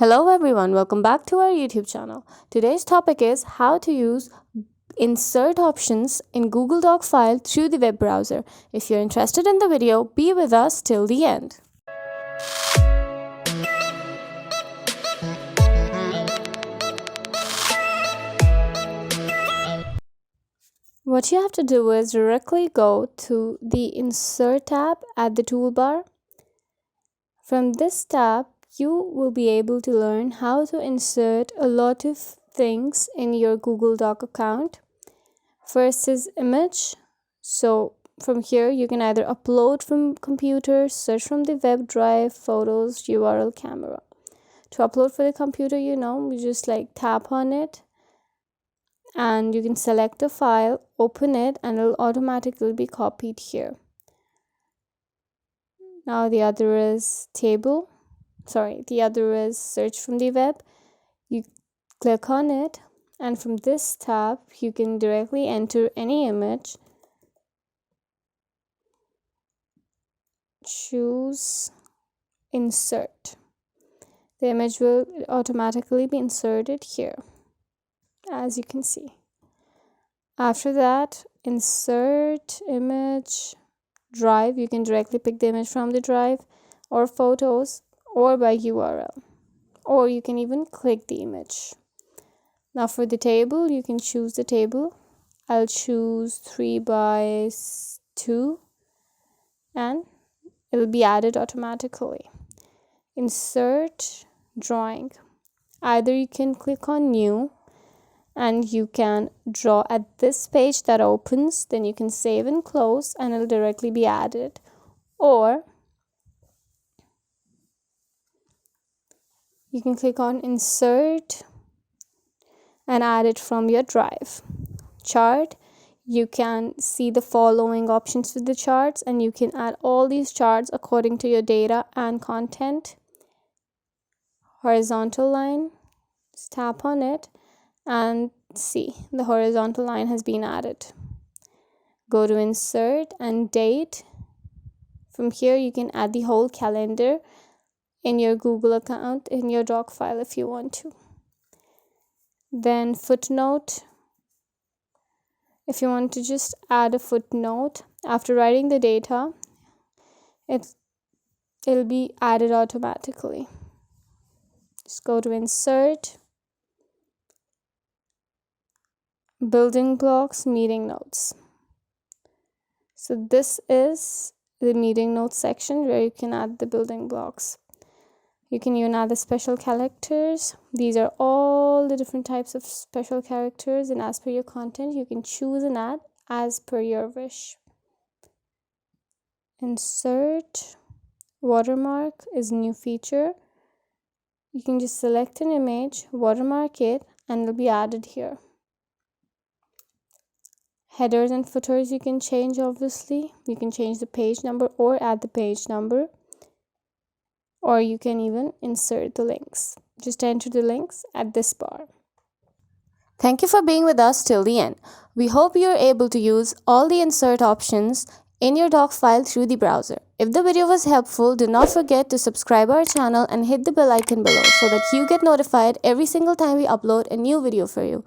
Hello everyone, welcome back to our YouTube channel. Today's topic is how to use insert options in Google Doc file through the web browser. If you're interested in the video, be with us till the end. What you have to do is directly go to the Insert tab at the toolbar. From this tab, you will be able to learn how to insert a lot of things in your Google Doc account. First is image. So from here you can either upload from computer, search from the web drive, photos, URL, camera. To upload for the computer, you just tap on it and you can select a file, open it, and it'll automatically be copied here. Now the other is search from the web. You click on it, and from this tab you can directly enter any image. Choose insert. The image will automatically be inserted here, as you can see. After that, insert image, drive. You can directly pick the image from the drive, or photos, or by URL, or you can even click the image. Now for the table, you can choose the table. I'll choose 3x2 and it will be added automatically. Insert drawing. Either you can click on new and you can draw at this page that opens, then you can save and close and it'll directly be added, or you can click on insert and add it from your drive. Chart. You can see the following options with the charts, and you can add all these charts according to your data and content. Horizontal line. Just tap on it and see the horizontal line has been added. Go to insert and date. From here you can add the whole calendar in your Google account in your doc file if you want to. Then footnote. If you want to just add a footnote after writing the data, it'll be added automatically. Just go to insert, building blocks, meeting notes. So this is the meeting notes section where you can add the building blocks. You can even add the special characters. These are all the different types of special characters, and as per your content, you can choose and add as per your wish. Insert watermark is a new feature. You can just select an image, watermark it, and it'll be added here. Headers and footers you can change, obviously. You can change the page number or add the page number. Or you can even insert the links. Just enter the links at this bar. Thank you for being with us till the end. We hope you're able to use all the insert options in your doc file through the browser. If the video was helpful, do not forget to subscribe our channel and hit the bell icon below so that you get notified every single time we upload a new video for you.